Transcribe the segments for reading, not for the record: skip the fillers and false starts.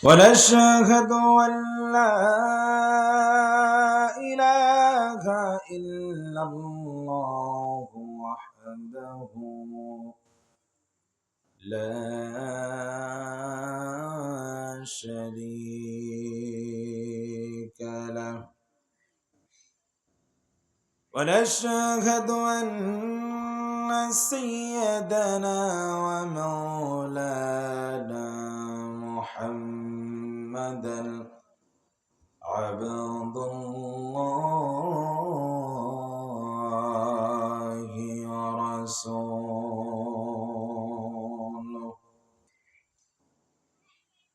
ونشهد أن لا إله إلا الله وحده لا شريك له ونشهد أن سيدنا ومولانا محمدا عبد الله ورسوله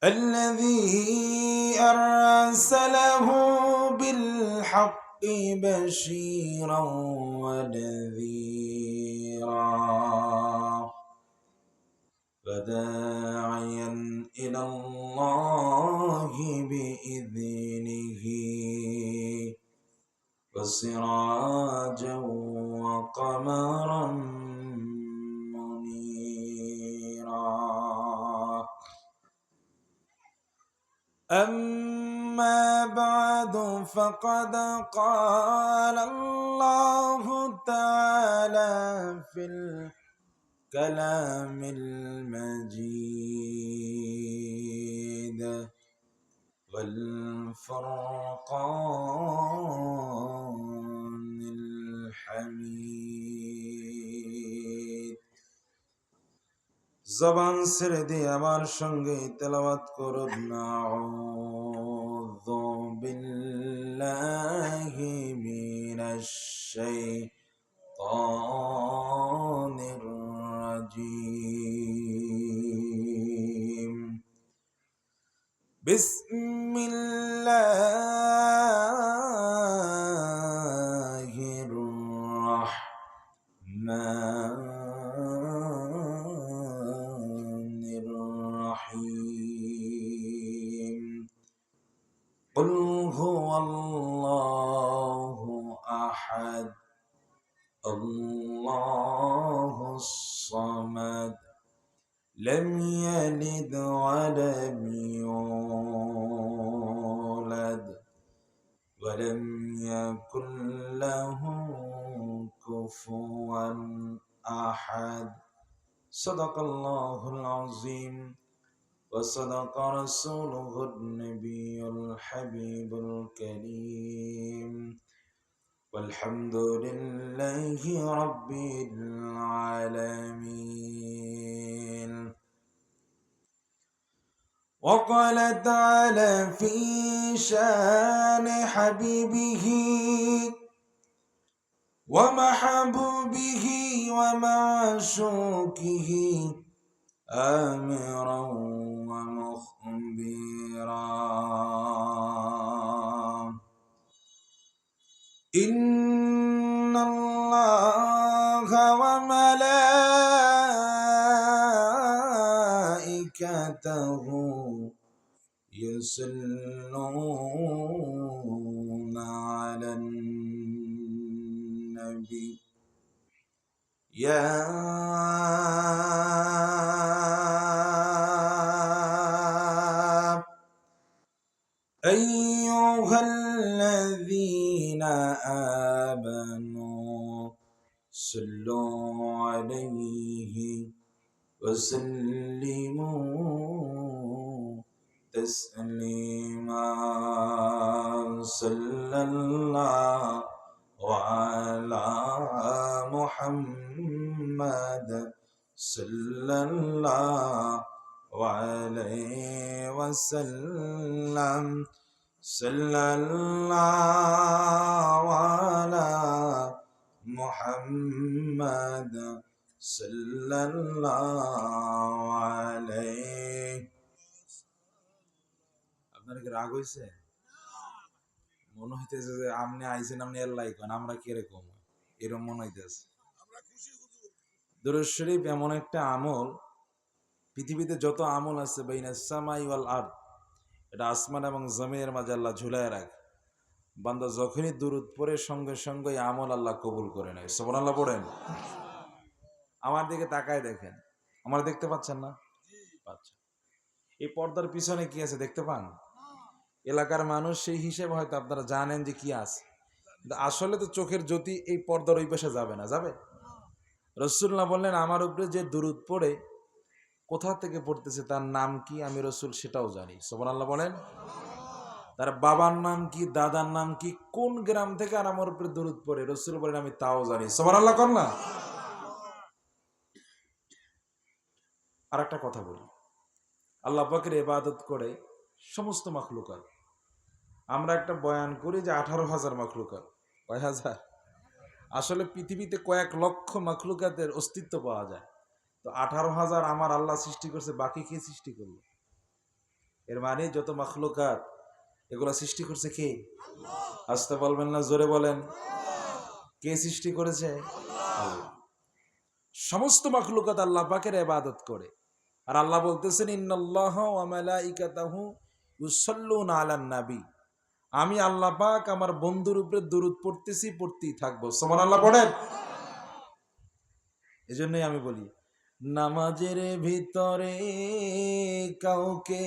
الذي أرسله بالحق بشيرا ونذيرا وداعيا إلى الله بإذنه وسراجا وقمرا منيرا. أما بعد فقد قال الله تعالى في الكلام المجيد والفرقان الحميد জবান ছেড়ে দিয়ে আমার সঙ্গে তেলাওয়াত করুন আউযু বিল্লাহি মিনাশ শাইতানির রাজীম বিসমিল্লাহির রাহমানির রাহিম কুল হুয়াল্লাহু আহাদ আল্লাহুস সামাদ لم يلد ولم يولد ولم يكن له كفوا أحد صدق الله العظيم وصدق رسوله النبي الحبيب الكريم والحمد لله رب العالمين. وقال تعالى في شان حبيبه ومحبوبه ومعشوقه آمرا ومخبرا إن الله وملائكته يصلون على النبي يا أيها الذين آمنوا صلوا عليه وسلموا تسليما صلى الله على محمد صلى الله عليه وسلم صلى الله على محمد صلى الله عليه. আপনার কি রাগ হইছে? মনে হইতেছে যে আপনি আইছেন আপনি আল্লাহ কোন আমরা কি রকম এরকম মনে হইতেছে। দুরূদ শরীফ এমন একটা আমল, পৃথিবীতে যত আমল আছে বাইনাস সামাই ওয়াল আরদ, এটা আসমান এবং জমিনের মাঝে আল্লাহ ঝুলায় রাখে। বান্দা যখনই দুরূদ পড়ে সঙ্গে সঙ্গে আমল আল্লাহ কবুল করে নেয়। সুবহানাল্লাহ পড়েন। আমার দিকে তাকায় দেখেন, আমার দেখতে পাচ্ছেন না? পাচ্ছেন। এই পর্দার পিছনে কি আছে দেখতে পান? এলাকার মানুষ সেই হিসেবে হয়তো আপনারা জানেন যে কি আছে, কিন্তু আসলে তো চোখের জ্যোতি এই পর্দার ওই পাশে যাবে না, যাবে? রাসূলুল্লাহ বললেন, আমার উপরে যে দুরূদ পড়ে কোথা থেকে পড়তেছে, তার নাম কি, আমি রাসূল সেটাও জানি। সুবহানাল্লাহ বলেন। তার বাবার নাম কি, দাদার নাম কি, কোন গ্রাম থেকে আর আমার উপরে দুরূদ পড়ে রাসূল বলেন আমি তাও জানি। সুবহানাল্লাহ কর না। আর একটা কথা বলি, আল্লাহ পাকের ইবাদত করে সমস্ত মাখলুকাত। আমরা একটা বয়ান করি যে 18,000 মাখলুকাত। কয় হাজার? আসলে পৃথিবীতে কয়েক লক্ষ মাখলুকাতের অস্তিত্ব পাওয়া যায়। তো 18,000 আমার আল্লাহ সৃষ্টি করছে, বাকি কে সৃষ্টি করলো? এর মানে যত মাখলুকাত এগুলা সৃষ্টি করছে কে? আসতে বলবেন না, জোরে বলেন। কে সৃষ্টি করেছে? আল্লাহ। সমস্ত মাখলুকাত আল্লাহ পাকের ইবাদত করে। আর আল্লাহ বলতেছেন, ইন্নাল্লাহা ওয়া মালাইকাতাহু ইউসাল্লুনা আলান নবী। আমি আল্লাহ পাক আমার বন্ধুর উপরে দুরূদ পড়তেছি, পড়তেই থাকবো। সুবহানাল্লাহ পড়েন। এজন্যই আমি বলি, নামাজের ভিতরে কাউকে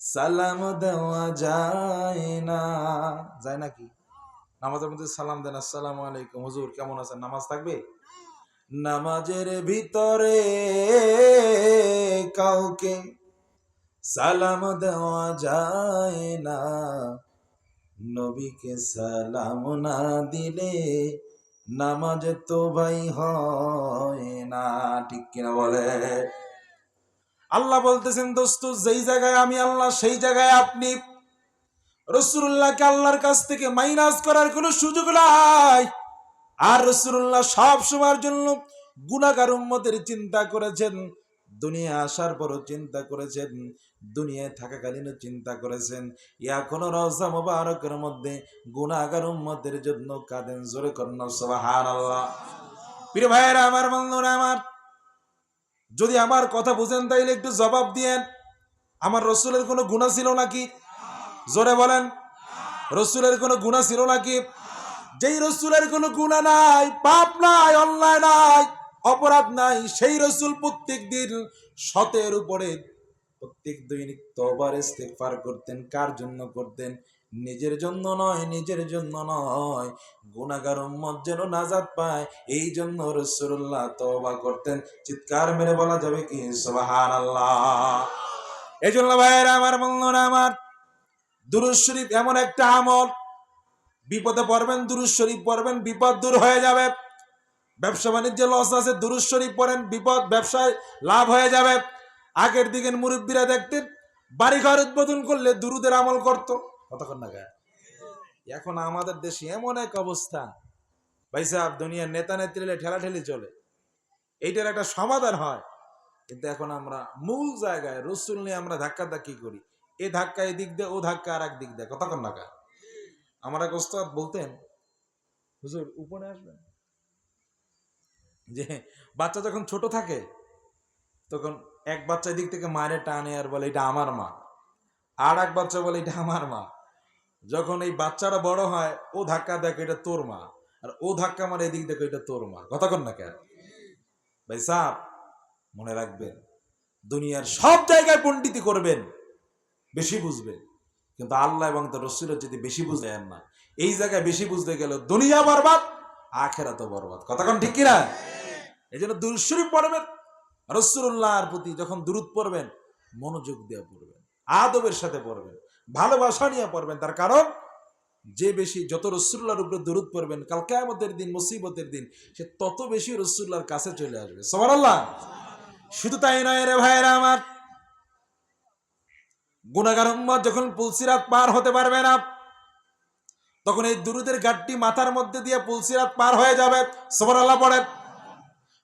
সালাম দেওয়া যায় না। যায় নাকি? নামাজের মধ্যে সালাম দেন, আসসালামু আলাইকুম হুজুর কেমন আছেন, নামাজ থাকবে? নামাজের ভিতরে কাউকে সালাম দেওয়া যায় না, নবীকে সালাম না দিলে নামাজ তো ভাই হয় না। ঠিক কিনা বলে? আল্লাহ বলতেছেন, দোস্ত যেই জায়গায় আমি আল্লাহ সেই জায়গায় আপনি। রাসূলুল্লাহকে আল্লাহর কাছ থেকে মাইনাস করার কোনো সুযোগ নাই। আর রাসূলুল্লাহ সব সময়ের জন্য গুনাহগার উম্মতের চিন্তা করেছেন। দুনিয়া আসার পরও চিন্তা করেছেন, দুনিয়ায় থাকাকালীনও চিন্তা করেছেন। এখনো রওজা মুবারকের মধ্যে গুনাহগার উম্মতের জন্য কাঁদেন। জোরে করেন সুবহানাল্লাহ। প্রিয় ভাইয়েরা আমার, বন্ধুরা আমার, যদি আমার কথা বুঝেন তাইলে একটু জবাব দিয়েন, আমার রাসূলের কোনো গুনাহ ছিল নাকি? জোরে বলেন, রাসূলের কোনো গুনাহ ছিল নাকি? যেই রাসূলের কোনো গুনাহ নাই, পাপ নাই, অন্যায় নাই, অপরাধ নাই, সেই রাসূল প্রত্যেক দিন শতের উপরে প্রত্যেক দৈনিক তওবার ইস্তেগফার করতেন। কার জন্য করতেন? নিজের জন্য নয়, নিজের জন্য নয়, গুনাহগার উম্মত যেন নাজাত পায় এই জন্য রাসূলুল্লাহ তওবা করতেন। চিৎকার মেরে বলা যাবে কি সুবহানাল্লাহ? এজন্য ভাইয়েরা আমার, বন্ধুরা আমার, দুরূদ শরীফ এমন একটা আমল, বিপদে পড়বেন দুরূদ শরীফ পড়বেন, বিপদ দূর হয়ে যাবে। ব্যবসা বাণিজ্যে লস আছে, দুরূদ শরীফ পড়েন, বিপদ ব্যবসায় লাভ হয়ে যাবে। আগের দিকের মুরব্বীরা দেখতেন বাড়ি ঘর উদ্বোধন করলে দুরূদের আমল করত। কতক্ষণ না গায়ে? এখন আমাদের দেশে এমন এক অবস্থা, ভাই সাহেব, দুনিয়ার নেতা নেত্রীলে ঠেলাঠেলি চলে, এইটার একটা সমাধান হয়। কিন্তু এখন আমরা মূল জায়গায় রাসূল নিয়ে আমরা ধাক্কাধাক্কি করি। এ ধাক্কা এদিক দিয়ে, ও ধাক্কা আর এক দিক দিয়ে। কতক্ষণ না গায়ে? আমার এক ওস্তাদ বলতেন, হুজুর উপরে আসবেন, যে বাচ্চা যখন ছোট থাকে তখন এক বাচ্চা দিক থেকে মায়ের টানে আর বলে এটা আমার মা, আর এক বাচ্চা বলে এটা আমার মা। যখন এই বাচ্চারা বড় হয়, ও ধাক্কা দেখে এটা তোর মা, আর ও ধাক্কা মারে এদিক দেখে এটা তোর মা। কথা কন না কেন? ভাই সাহেব, মনে রাখবেন, দুনিয়ার সব জায়গায় পণ্ডিতি করবেন, বেশি বুঝবেন, কিন্তু আল্লাহ এবং তার রাসূলের যদি বেশি বুঝেন না, এই জায়গায় বেশি বুঝতে গেল দুনিয়া বরবাদ, আখিরাতও বরবাদ। কথা কন ঠিক কিনা? এই জন্য দুরূদ শরীফ পড়বেন, রাসূলুল্লাহর প্রতি যখন দুরূদ পড়বেন মনোযোগ দিয়ে পড়বেন, আদবের সাথে পড়বেন, ভালোবাসা নিয়ে পড়বেন। তার কারণ যে বেশি, যত রাসূলুল্লাহর উপরে দুরূদ পড়বেন, কাল কিয়ামতের দিন, মুসিবতের দিন, সে তত বেশি রাসূলুল্লাহর কাছে চলে আসবে। সুবহানাল্লাহ। শুধু তাই নয় রে ভাইরা আমার, গুনাহগার উম্মত যখন পুলসিরাত পার হতে পারবে না, তখন এই দুরূদের গাঁটটি মাথার মধ্যে দিয়ে পুলসিরাত পার হয়ে যাবে। সুবহানাল্লাহ পড়েন।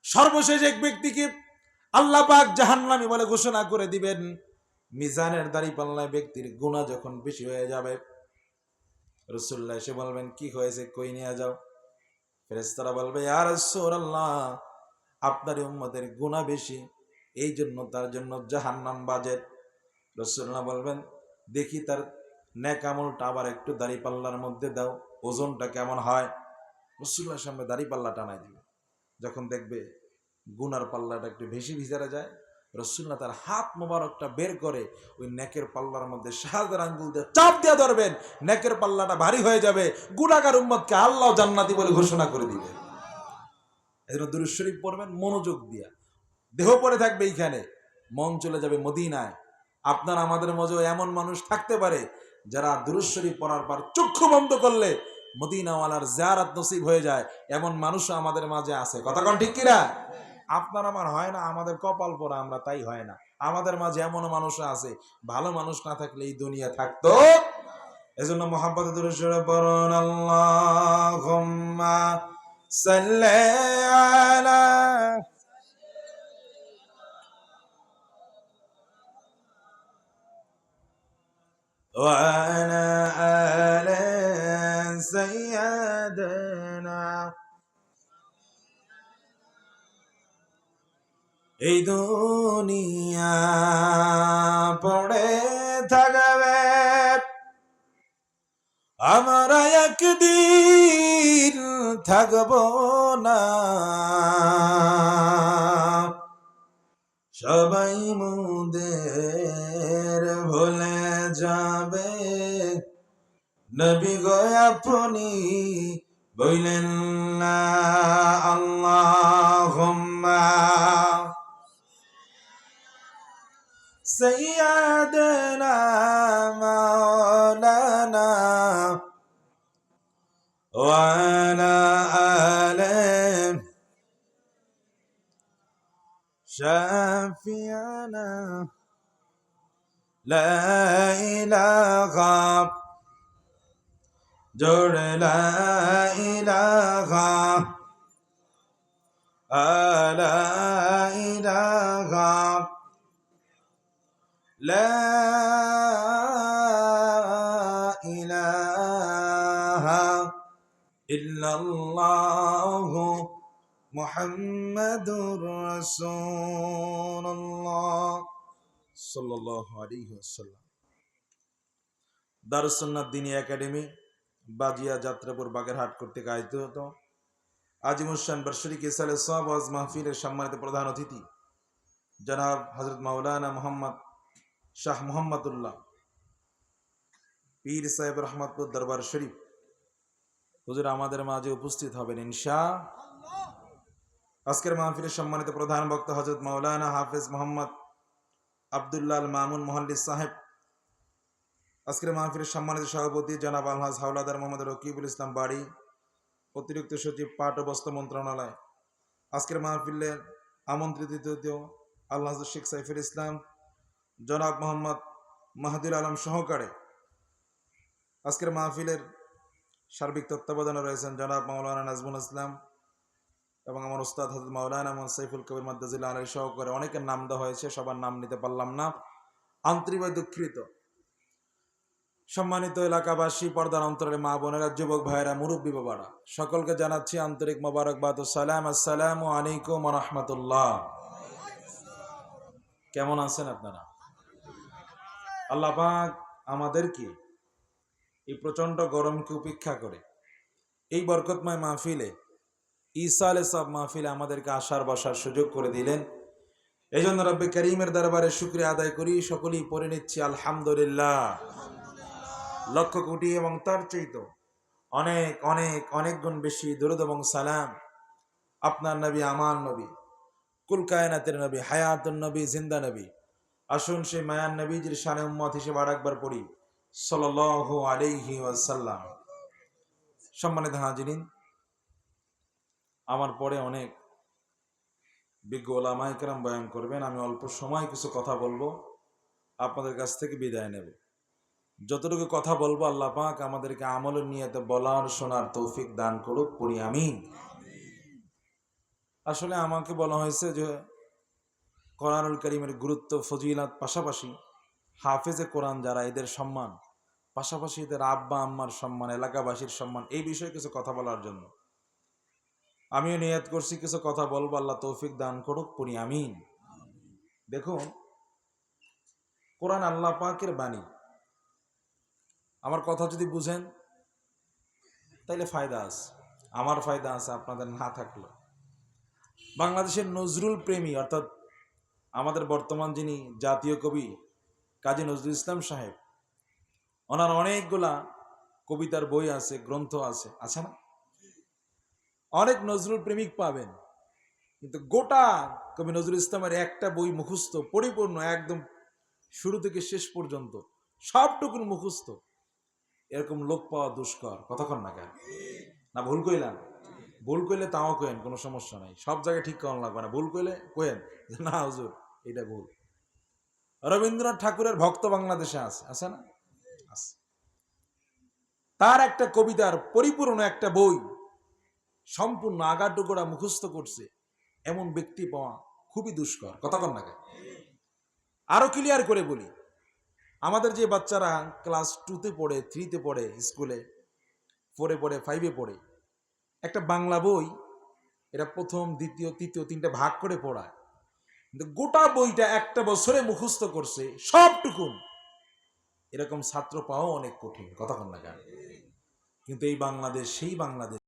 সর্বশেষ এক ব্যক্তিকে আল্লাহ পাক জাহান্নামী বলে ঘোষণা করে দিবেন। মিজানের দাঁড়িপাল্লায় ব্যক্তির গুনাহ যখন বেশি হয়ে যাবে, রাসূলুল্লাহ এসে বলবেন কি হয়েছে, কই নিয়ে যাও। ফেরেশতারা বলবে ইয়া রাসূলুল্লাহ, আপনার উম্মতের গুনাহ বেশি, এই জন্য তার জন্য জাহান্নাম বাজেট। রাসূলুল্লাহ বলবেন দেখি তার নেক আমলটা আবার একটু দাঁড়িপাল্লার মধ্যে দাও, ওজনটা কেমন হয়। রাসূলুল্লাহর সামনে দাঁড়িপাল্লা টানাই দিবে, যখন দেখবে গুনার পাল্লাটা একটু বেশি ভিতরে যায়, রাসূলুল্লাহ তার হাত মোবারকটা বের করে ওই নেকের পাল্লার মধ্যে শাহাদার আঙ্গুল দিয়ে চাপ দিয়ে ধরবেন, নেকের পাল্লাটা ভারী হয়ে যাবে, গুনাহগার উম্মতকে আল্লাহ জান্নাতি বলে ঘোষণা করে দিবে। এজন্য দুরূদ শরীফ পড়বেন মনোযোগ দিয়া, দেহ পড়ে থাকবে এইখানে, মন চলে যাবে মদিনায়। আপনার আমাদের মাঝে এমন মানুষ থাকতে পারে যারা দুরূদ শরীফ পড়ার পর চক্ষু বন্ধ করলে মদিনাওয়ালার জিয়ারত নসিব হয়ে যায়, এমন মানুষও আমাদের মাঝে আছে। কথা কোন ঠিক কিনা? আপনার আমার হয় না, আমাদের কপাল পরা, আমরা তাই হয় না। আমাদের মাঝে এমন মানুষ আছে, ভালো মানুষ না থাকলে এই দুনিয়া থাকতো। এজন্য মুহাব্বতে দুরূদ শরীফ পড়ুন। আল্লাহুম্মা সাল্লি আলা ওয়া আলা আলি সাইয়্যিদিনা। এই দুনিয়া পড়ে থাকবে, আমরা একদিন থাকব না, সবাই মোদের ভুলে যাবে, নবী গো আপনি বললেন না। আল্লাহুম্মা সাইয়্যিদিনা মাওলানা ওয়া আলা আলি শাফিয়ানা লা ইলাহা জোরে লা ইলাহা লা ইলাহা লা ইলাহা ইল্লাল্লাহু মুহাম্মাদুর রাসূলুল্লাহ সাল্লাল্লাহু আলাইহি ওয়াসাল্লাম। দারুস সুন্নাত দ্বীনি একাডেমি, বাজিয়া যাত্রাপুর, বাগেরহাট কর্তৃক আয়োজিত হতো আজিমুশান বার্ষিক ইসালে সওয়াব ওয়াজ মাহফিলের সম্মানিত প্রধান অতিথি জনাব হযরত মাওলানা মুহাম্মদ শাহ মুহাম্মদুল্লাহ পীর সাহেব রহমতপুর দরবার শরীফ হুজুর আমাদের মাঝে উপস্থিত হবেন ইনশাআল্লাহ। আজকের মাহফিলের সম্মানিত প্রধান বক্তা হযরত মাওলানা হাফেজ মোহাম্মদ আব্দুল্লাহ আল মামুন মুহাল্লিস সাহেব। আজকের মাহফিলের সম্মানিত সভাপতি জনাব আলহাজ হাওলাদার মোহাম্মদ রকিবুল ইসলাম বাড়ি, অতিরিক্ত সচিব পাট ও বস্ত্র মন্ত্রণালয়। আজকের মাহফিলের আমন্ত্রিত অতিথি আলহাজ শেখ সাইফুল ইসলাম, জনাব মোহাম্মদ মাহদুল আলম সহকারে। আজকের মাহফিলের সার্বিক তত্ত্বাবধানে রয়েছেন জনাব মাওলানা নাজমুল ইসলাম এবং আমার ওস্তাদ হযরত মাওলানা মুহাম্মদ সাইফুল কবির মাদ্দাজিল্লাহ আলাইহি সহকারে। অনেকের নাম দেওয়া হয়েছে, সবার নাম নিতে পারলাম না, আন্তরিকভাবে দুঃখিত। সম্মানিত এলাকাবাসী, পর্দার অন্তরে মা বোনেরা, যুবক ভাইয়েরা, মুরব্বী বাবারা, সকলকে জানাচ্ছি আন্তরিক মোবারকবাদ ও সালাম। আসসালামু আলাইকুম ওয়া রাহমাতুল্লাহ। কেমন আছেন আপনারা? আল্লাহ পাক আমাদেরকে এই প্রচন্ড গরমকে উপেক্ষা করে এই বরকতময় মাহফিলে, ঈসালে সব মাহফিলে আমাদেরকে আসার বসার সুযোগ করে দিলেন। এই জন্য রব্বে করিমের দরবারে শুকরিয়া আদায় করি, সকলেই পড়ে নিচ্ছি আলহামদুলিল্লাহ। লক্ষ কোটি এবং তার চাইতে অনেক অনেক অনেক গুণ বেশি দরুদ এবং সালাম আপনার নবী, আমার নবী, কুল কায়নাতের নবী, হায়াতুন নবী, জিন্দা নবী। আসুন সেই মায়ান নবীজির শানে উম্মত হিসেবে আরেকবার পড়ি সাল্লাল্লাহু আলাইহি ওয়াসাল্লাম। সম্মানিত হাজিরিন, আমার পরে অনেক বিজ্ঞ ওলামায়ে কেরাম বয়ান করবেন, আমি অল্প সময় কিছু কথা বলবো, আপনাদের কাছ থেকে বিদায় নেব। যতটুকু কথা বলবো আল্লাহ পাক আমাদেরকে আমলের নিয়তে বলার শোনার তৌফিক দান করুক, পড়ি আমিন। আসলে আমাকে বলা হয়েছে যে কোরআনুল কারীমের গুরুত্ব, ফজিলত, পাশাপাশি হাফেজে কোরআন যারা, এদের সম্মান, পাশাপাশি এদের আব্বা আম্মার সম্মান, এলাকাবাসীর সম্মান, এই বিষয়ে কিছু কথা বলার জন্য আমিও নিয়ত করছি কিছু কথা বলবো, আল্লাহ তৌফিক দান করুক, পড়ি আমিন। দেখুন, কোরআন আল্লাহ পাকের বাণী। আমার কথা যদি বুঝেন তাইলে ফায়দা আছে, আমার ফায়দা আছে, আপনাদের না থাকলো। বাংলাদেশের নজরুল প্রেমী অর্থাৎ আমাদের বর্তমান যিনি জাতীয় কবি কাজী নজরুল ইসলাম সাহেব, ওনার অনেকগুলা কবিতার বই আছে, গ্রন্থ আছে, আছে না? অনেক নজরুল প্রেমিক পাবেন, কিন্তু গোটা কবি নজরুল ইসলামের একটা বই মুখস্থ পরিপূর্ণ একদম শুরু থেকে শেষ পর্যন্ত সবটুকুন মুখস্থ, এরকম লোক পাওয়া দুষ্কর। কতক্ষণ না কেন? না ভুল কইলাম? ভুল কইলে তাও কেন, কোনো সমস্যা নাই, সব জায়গায় ঠিক করানো লাগবে না। ভুল কইলে কেন যে না হুজুর এটা ভুল। রবীন্দ্রনাথ ঠাকুরের ভক্ত বাংলাদেশে আছে, আছে না? আছে। তার একটা কবিতার পরিপূর্ণ একটা বই সম্পূর্ণ আগাটুকরা মুখস্থ করছে এমন ব্যক্তি পাওয়া খুবই দুষ্কর। কতক্ষণ না কেন? আরো ক্লিয়ার করে বলি, আমাদের যে বাচ্চারা ক্লাস 2-তে পড়ে, 3-তে পড়ে, স্কুলে 4-এ পড়ে, 5-এ পড়ে, একটা বাংলা বই এটা প্রথম, দ্বিতীয়, তৃতীয় 3টে ভাগ করে পড়ায়, কিন্তু গোটা বইটা একটা বছরে মুখস্থ করছে সবটুকুন, এরকম ছাত্র পাওয়া অনেক কঠিন। কতক্ষণ না কেন? কিন্তু এই বাংলাদেশ সেই বাংলাদেশ